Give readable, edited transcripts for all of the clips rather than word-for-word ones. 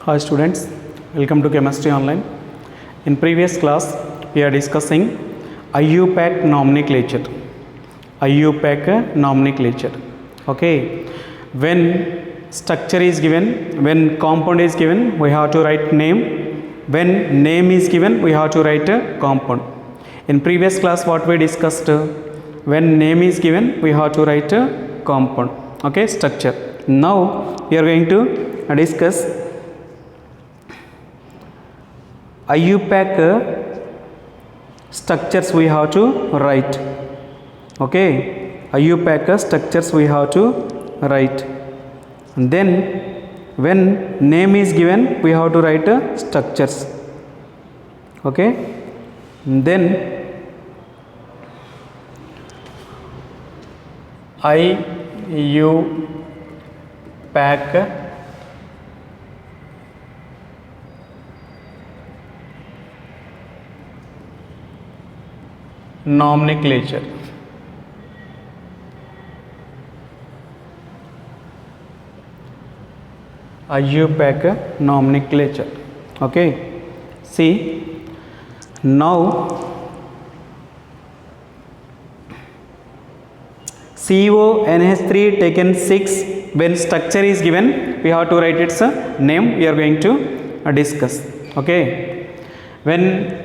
Hi students, welcome to Chemistry Online. In previous class, we are discussing IUPAC nomenclature. IUPAC nomenclature. Okay, when structure is given, when compound is given, we have to write name. When name is given, we have to write a compound. In previous class, what we discussed, when name is given, we have to write a compound. Okay, structure. Now we are going to discuss IUPAC structures we have to write. Okay, IUPAC structures we have to write. And then when name is given, we have to write structures. Okay, and then IUPAC nomenclature. IUPAC nomenclature. Okay, see now CONH3 taken 6, when structure is given, we have to write its name. We are going to discuss. Okay, when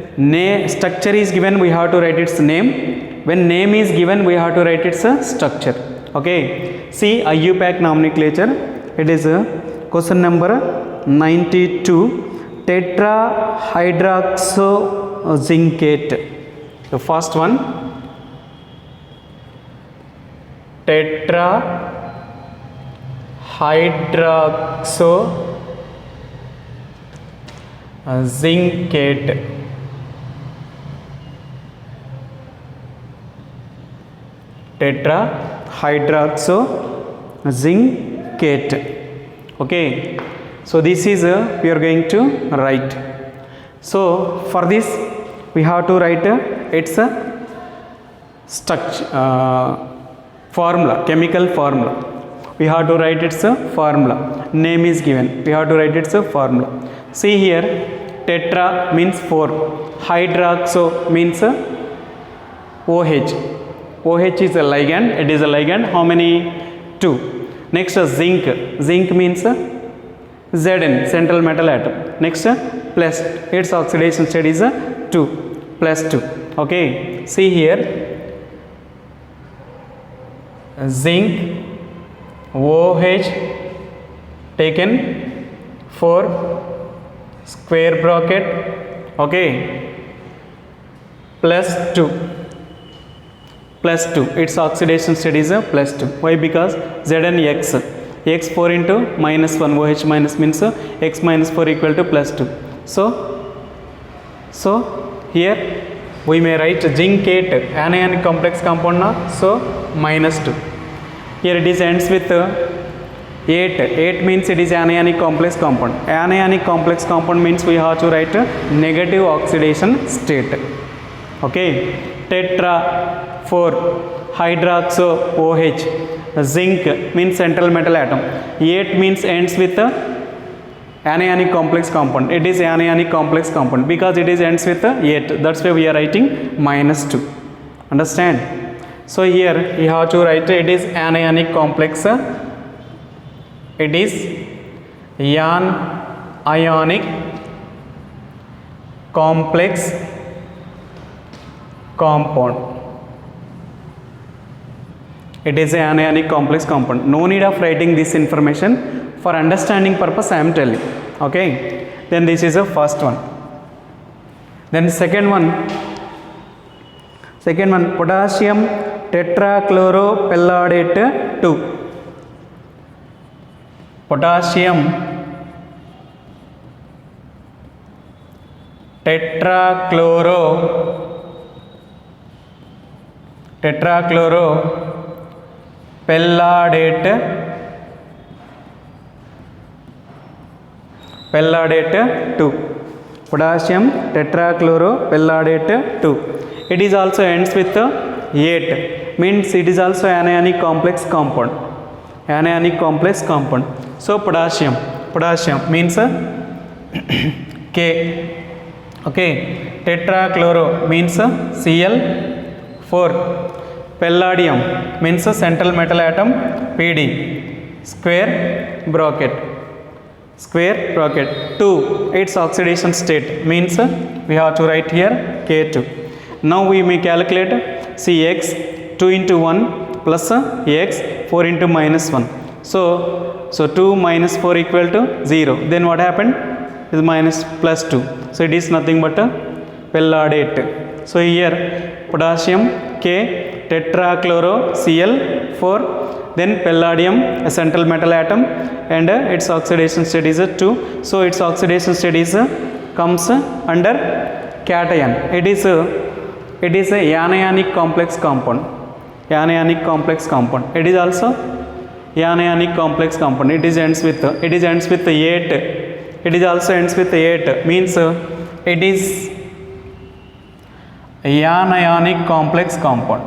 structure is given, we have to write its name. When name is given, we have to write its structure. Okay, see IUPAC nomenclature. It is question number 92, tetrahydroxozincate. The first one, tetrahydroxozincate. Tetrahydroxozincate. Okay, so this is we are going to write. So for this we have to write its structure, formula, chemical formula. We have to write its formula. Name is given, we have to write its formula. See here, tetra means 4, hydroxo means OH. OH is a ligand, it is a ligand. How many? 2. Next zinc. Zinc means Zn, central metal atom. Next plus, its oxidation state is 2, plus 2. Okay, see here, zinc OH taken 4 square bracket, okay, plus 2. Plus 2, its oxidation state is plus 2. Why? Because Zn x. X 4 into minus 1, OH minus means x minus 4 equal to plus 2. So here we may write zincate, anionic complex compound na, so minus 2. Here it is ends with 8. 8 means it is anionic complex compound. Anionic complex compound means we have to write negative oxidation state. Okay, tetra 4, hydroxo OH, zinc means central metal atom. 8 means ends with anionic complex compound. It is anionic complex compound because it is ends with 8. That's why we are writing minus 2. Understand? So here you have to write it is anionic complex. It is ionic complex compound. It is an anionic complex compound. No need of writing this information. For understanding purpose I am telling. Okay, then this is the first one. Then second one, potassium tetrachloropelladate 2. Potassium tetrachloropelladate 2. Potassium tetrachloropelladate 2. It is also ends with 8, means it is also anionic complex compound. Anionic complex compound. So potassium means K. Okay, tetrachloro means Cl4. Palladium means central metal atom Pd. Square bracket. 2. Its oxidation state means we have to write here K2. Now we may calculate Cx 2 into 1 plus x 4 into minus 1. So 2 minus 4 equal to 0. Then what happened? Is minus plus 2. So it is nothing but a palladate. So here potassium K, tetrachloro Cl4, then palladium, a central metal atom, and its oxidation state is 2. So its oxidation state is comes under cation. It is a anionic complex compound. Anionic complex compound. It is also anionic complex compound. It ends with 8. It is also ends with 8. Means it is anionic complex compound.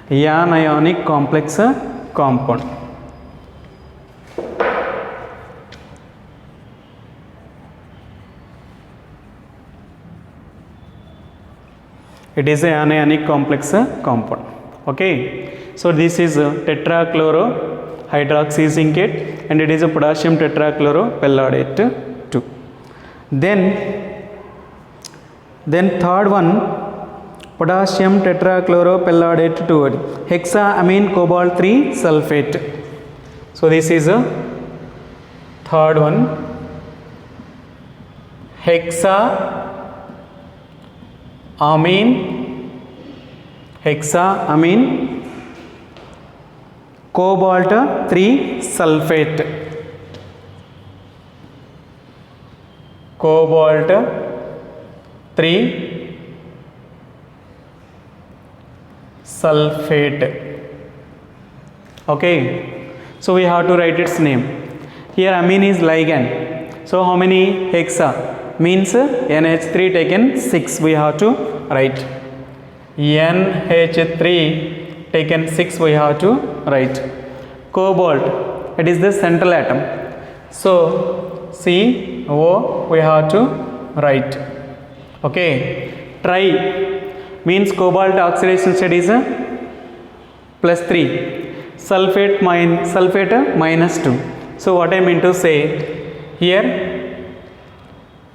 Anionic complex compound. It is an anionic complex compound. Okay, so this is tetrachlorohydroxyzincate and it is a potassium tetrachloropalladate 2. Then third one, potassium tetrachloropalladate 2, hexaamine cobalt 3 sulfate. So this is a third one, hexaamine cobalt 3 sulfate. Cobalt 3 sulfate. Okay, so we have to write its name. Here amine is ligand. So how many hexa? Means NH3 taken 6 we have to write. NH3 taken 6 we have to write. Cobalt, it is the central atom. So CO we have to write. Okay, tri means cobalt oxidation state is +3. Sulfate -2. So what I mean to say here,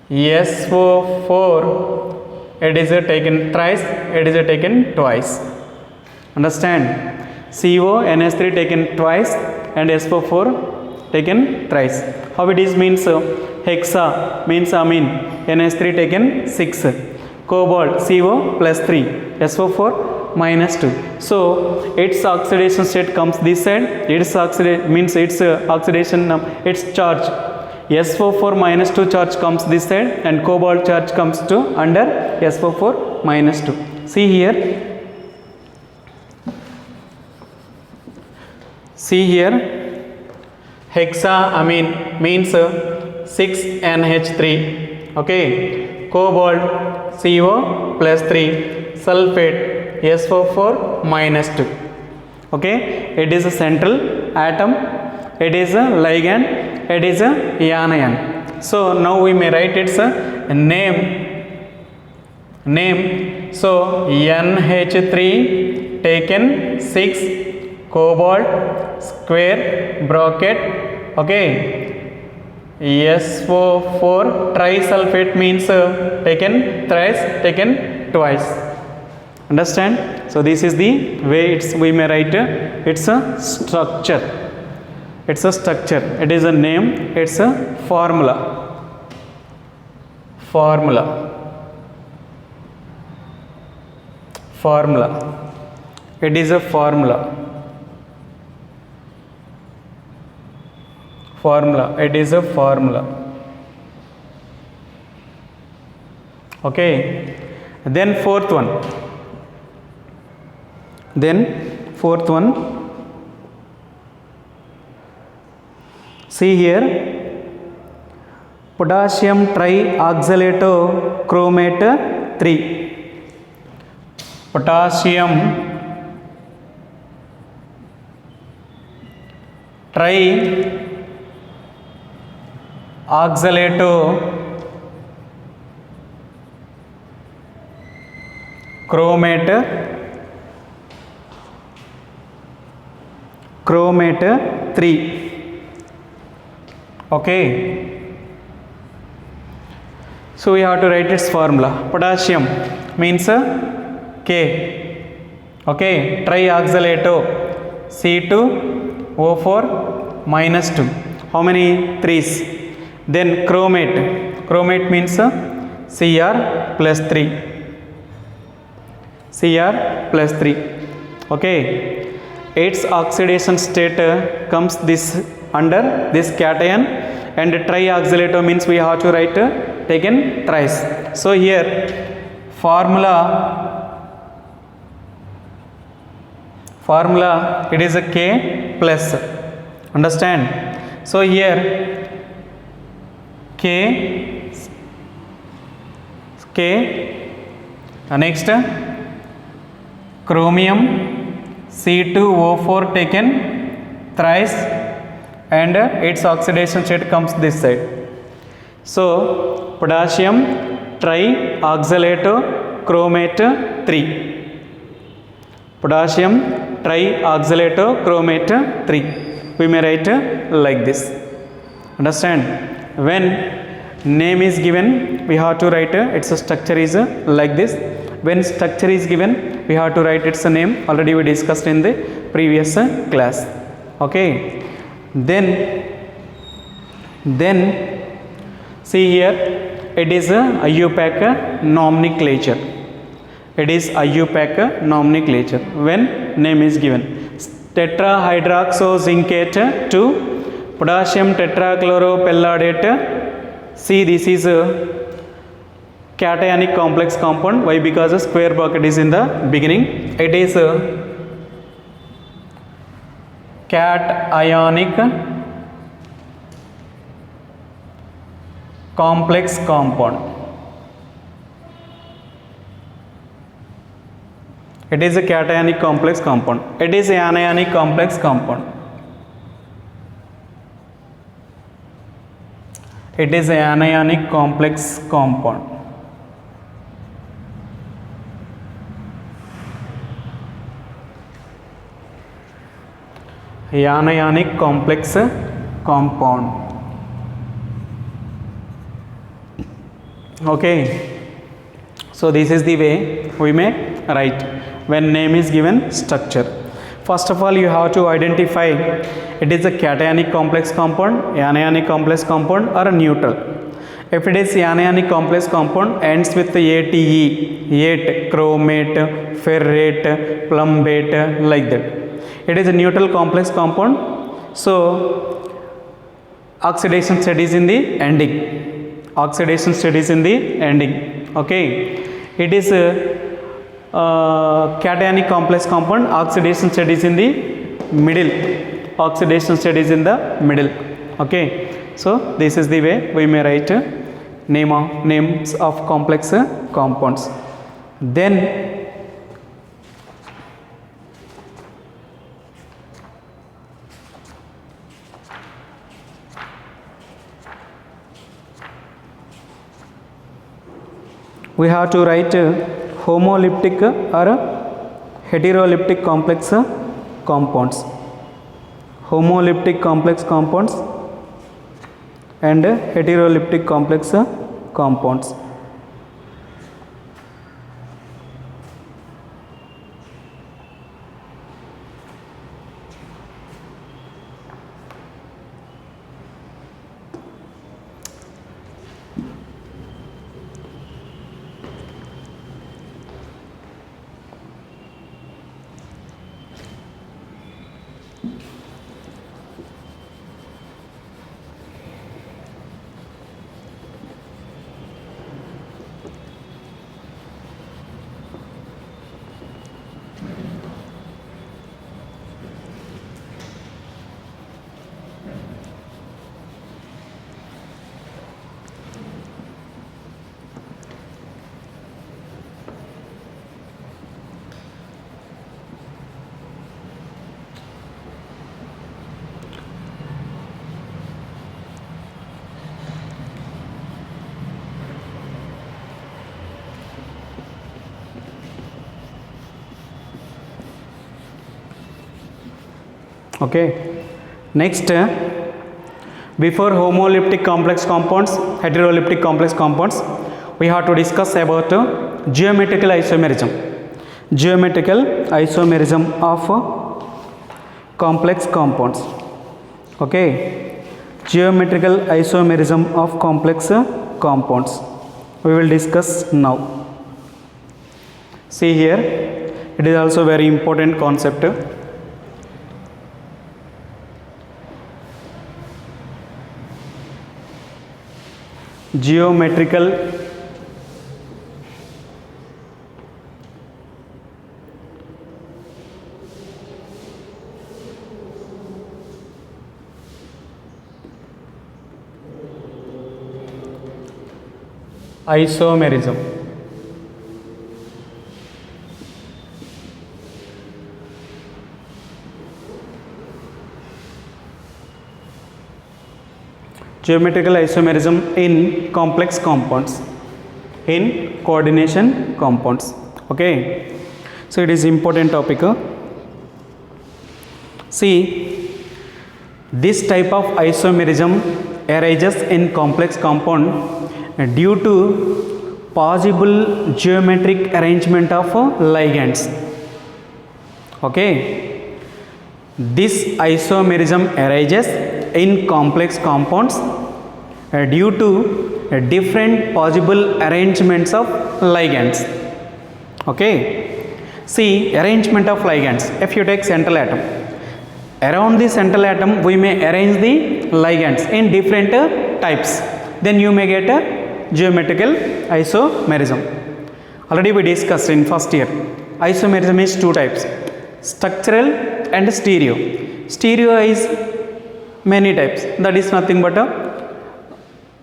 SO4 it is taken thrice, it is taken twice. Understand? CO NH3 taken twice and SO4 taken thrice. How it is means hexa means amine, NH3 taken 6, cobalt CO +3, SO4 -2. So its oxidation state comes this side. Its oxidation its charge SO4 -2 charge comes this side and cobalt charge comes to under SO4 -2. See here hexaamine means 6NH3. Okay, cobalt CO +3, sulfate SO4 -2. Okay, it is a central atom, it is a ligand, it is a anion. So now we may write its name. So NH3 taken 6, cobalt square bracket. Okay, SO4 trisulfate means taken thrice, taken twice. Understand? So this is the way we may write it's a structure. It's a structure. It is a name. It's a formula. It is a formula. It is a formula. Okay. Then fourth one. See here, potassium trioxalatochromate 3. Potassium trioxalatochromate oxalato, chromate, chromate 3. Okay, so we have to write its formula. Potassium means K. Okay, trioxalato, C2O4 minus 2. How many 3's? Then chromate, chromate means Cr plus 3, Cr plus 3. Okay, its oxidation state comes this under this cation, and trioxalato means we have to write taken thrice. So here formula it is a K plus, understand? So here K next chromium C2O4 taken thrice, and its oxidation state comes this side. So potassium trioxalato chromate 3, potassium trioxalato chromate 3, we may write like this, understand? When name is given, we have to write its structure is like this. When structure is given, we have to write its name. Already we discussed in the previous class. Okay, then see here, it is a IUPAC nomenclature. It is IUPAC nomenclature when name is given. Tetrahydroxozincate 2, potassium tetrachloropelladate. See, this is a cationic complex compound. Why? Because a square bracket is in the beginning. It is a cationic complex compound. It is a cationic complex compound. It is anionic complex compound. It is anionic complex compound. Anionic complex compound. Okay, so this is the way we may write when name is given structure. First of all, you have to identify it is a cationic complex compound, anionic complex compound, or a neutral. If it is anionic complex compound, ends with ate, ate, chromate, ferrate, plumbate, like that. It is a neutral complex compound, so oxidation state is in the ending. Oxidation state is in the ending. Okay, it is a cationic complex compound. Oxidation state is in the middle. Oxidation state is in the middle. Okay, so this is the way we may write names of complex compounds. Then we have to write homoleptic or heteroleptic complex compounds. Homoleptic complex compounds and heteroleptic complex compounds. Okay. Next, before homoelliptic complex compounds, heteroelliptic complex compounds, we have to discuss about geometrical isomerism. Geometrical isomerism of complex compounds. Okay. Geometrical isomerism of complex compounds. We will discuss now. See here, it is also very important concept. Geometrical isomerism. Geometrical isomerism in complex compounds, in coordination compounds. Okay, so it is important topic. See, this type of isomerism arises in complex compound due to possible geometric arrangement of ligands. Okay, this isomerism arises in complex compounds due to different possible arrangements of ligands. Okay, see, arrangement of ligands. If you take central atom, around the central atom we may arrange the ligands in different types, then you may get a geometrical isomerism. Already we discussed in first year, isomerism is two types, structural and stereo. Stereo is many types, that is nothing but a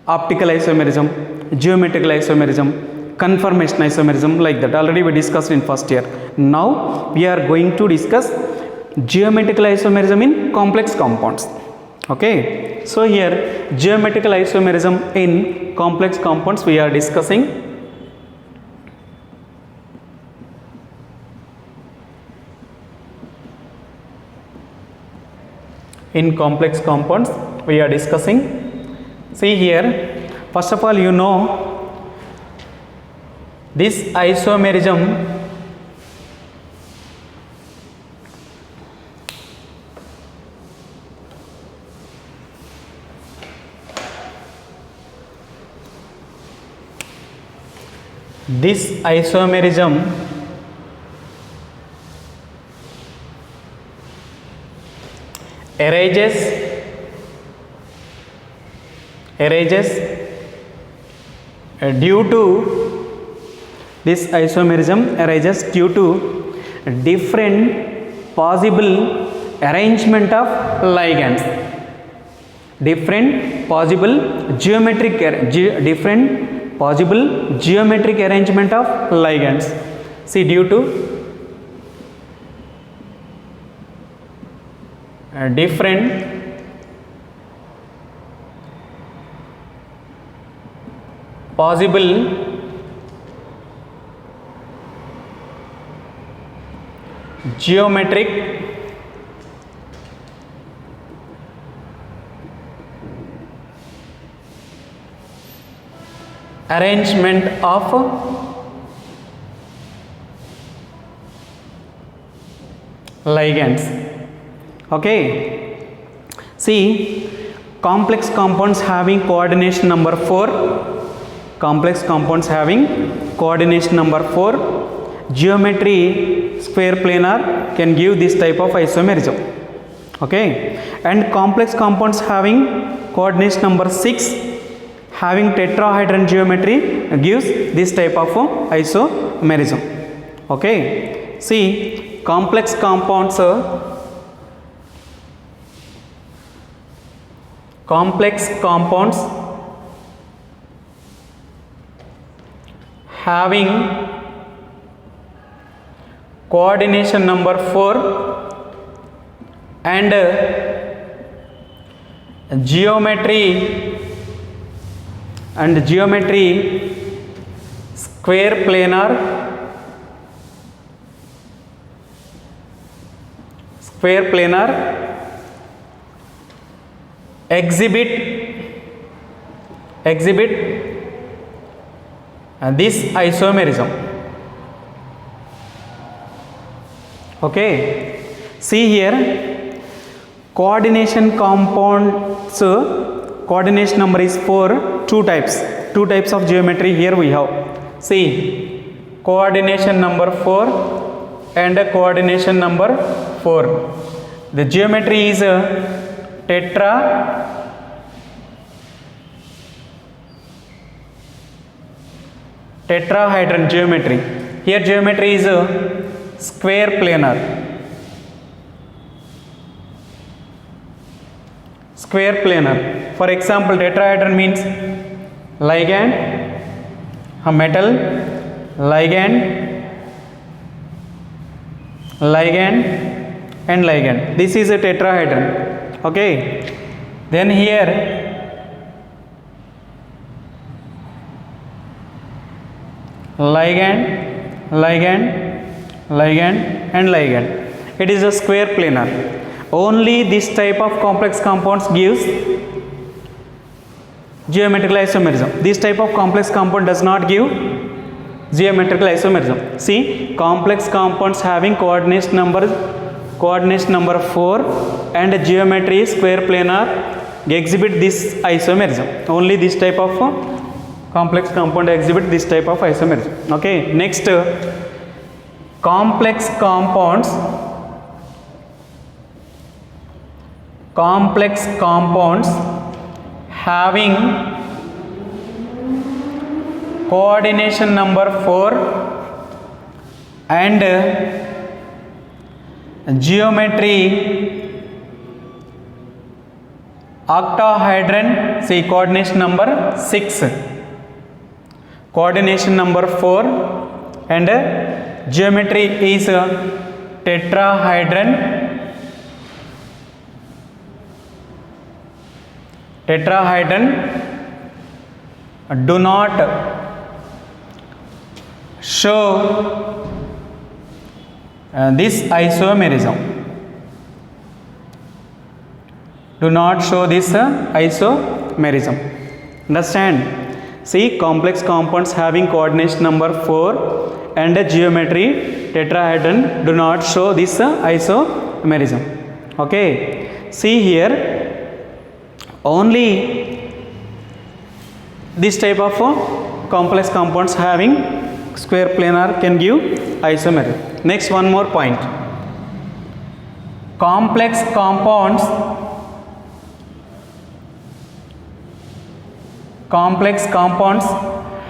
optical isomerism, geometrical isomerism, conformation isomerism, like that. Already we discussed in first year. Now we are going to discuss geometrical isomerism in complex compounds. Okay, so here geometrical isomerism in complex compounds we are discussing. In complex compounds we are discussing. See here, first of all, you know, this isomerism arises due to different possible arrangement of ligands, different possible geometric arrangement of ligands. See, due to different possible geometric arrangement of ligands. Okay, see, complex compounds having coordination number 4, geometry square planar can give this type of isomerism. Okay, and complex compounds having coordination number 6, having tetrahedron geometry, gives this type of isomerism. Okay, see, complex compounds having coordination number 4 and geometry square planar exhibit this isomerism. Okay, see here, coordination compounds, coordination number is 4, two types of geometry here we have. See, coordination number 4 and coordination number 4. The geometry is tetrahedron geometry. Here geometry is square planar. For example, tetrahedron means ligand, a metal, ligand and ligand. This is a tetrahedron. Okay, then here ligand and ligand. It is a square planar. Only this type of complex compounds gives geometrical isomerism. This type of complex compound does not give geometrical isomerism. See, complex compounds having coordination number 4 and geometry square planar exhibit this isomerism. Only this type of complex compound exhibit this type of isomerism. Okay, next, complex compounds having coordination number 4 and geometry octahedron. See, coordination number 6, coordination number 4 and geometry is tetrahedron do not show this isomerism. Understand? See, complex compounds having coordination number 4 and geometry tetrahedron do not show this isomerism. Okay, see here, only this type of complex compounds having square planar can give isomerism. Next, one more point. Complex compounds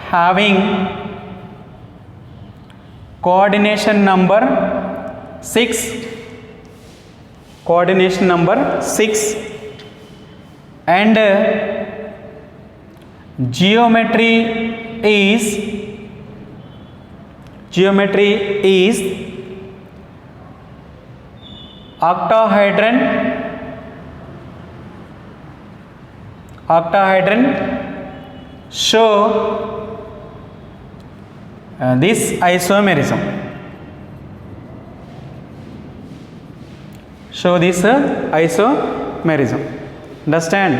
having coordination number 6 and geometry is octahedron show this isomerism. Understand?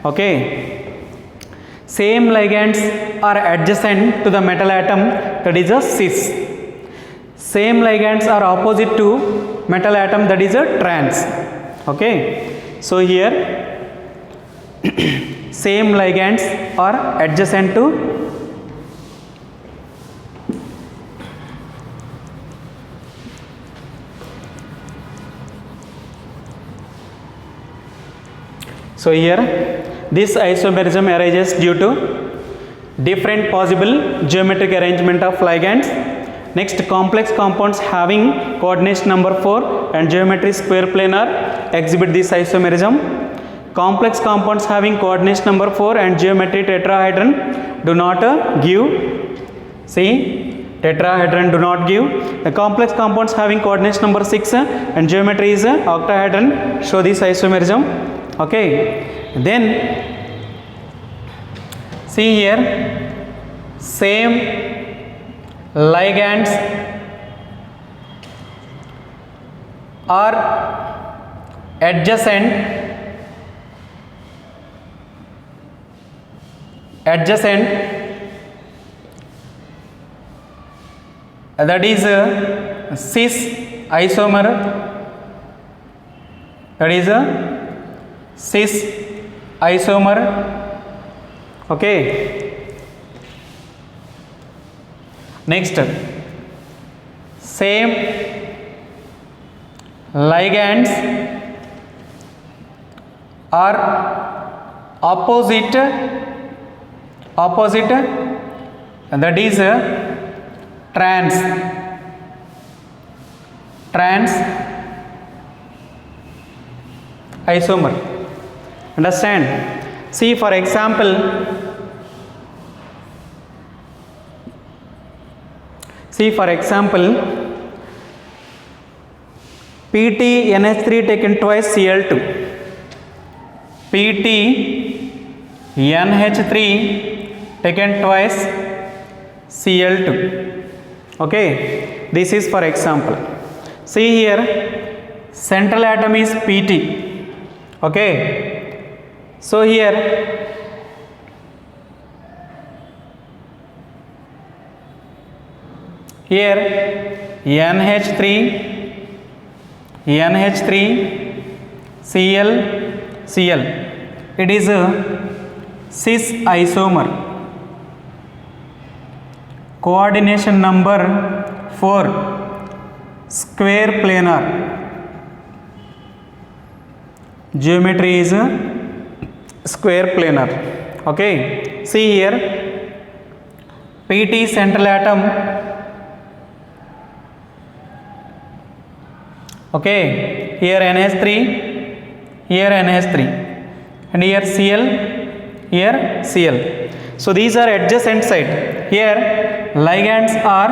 Okay, same ligands are adjacent to the metal atom, that is a cis. Same ligands are opposite to metal atom, that is a trans. Okay, so here same ligands are adjacent to so here this isomerism arises due to different possible geometric arrangement of ligands. Next, complex compounds having coordination number 4 and geometry square planar exhibit this isomerism. Complex compounds having coordination number 4 and geometry tetrahedron do not give. See, tetrahedron do not give. The complex compounds having coordination number 6 and geometry is octahedron show this isomerism. Okay, then see here, same ligands are adjacent adjacent, that is cis isomer, that is a cis isomer. Okay, next, same ligands are opposite, and that is trans isomer. Understand? See, for example, PT-NH3 taken twice Cl2, PT-NH3 taken twice Cl2. Okay, this is for example. See here, central atom is PT. Okay, so here NH3 Cl, it is a cis isomer, coordination number 4, square planar, geometry is square planar. Okay, see here, PT central atom. Okay, here NH3, here NH3, and here Cl, here Cl. So these are adjacent side. Here ligands are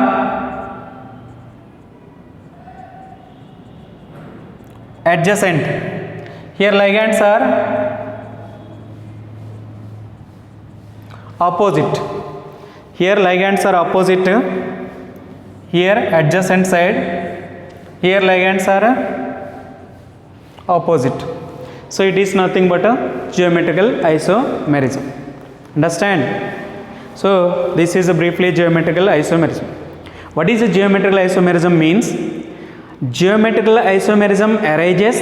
adjacent. Here ligands are opposite. Here ligands are opposite. Here adjacent side. Here ligands are opposite. So it is nothing but a geometrical isomerism. Understand? So this is a briefly geometrical isomerism. What is a geometrical isomerism means? Geometrical isomerism arises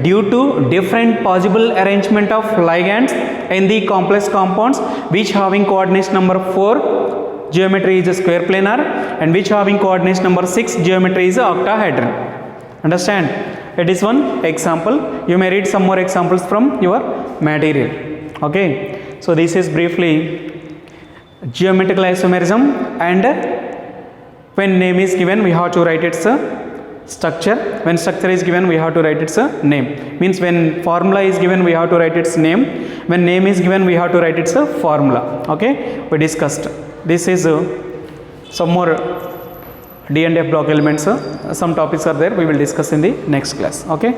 due to different possible arrangement of ligands in the complex compounds which having coordination number 4, geometry is a square planar, and which having coordination number 6, geometry is a octahedron. Understand? It is one example. You may read some more examples from your material. Okay, so this is briefly geometrical isomerism, and when name is given we have to write its structure. When structure is given we have to write its name. Means when formula is given we have to write its name. When name is given we have to write its formula. Okay, we discussed. This is some more D and F block elements. Some topics are there, we will discuss in the next class. Okay.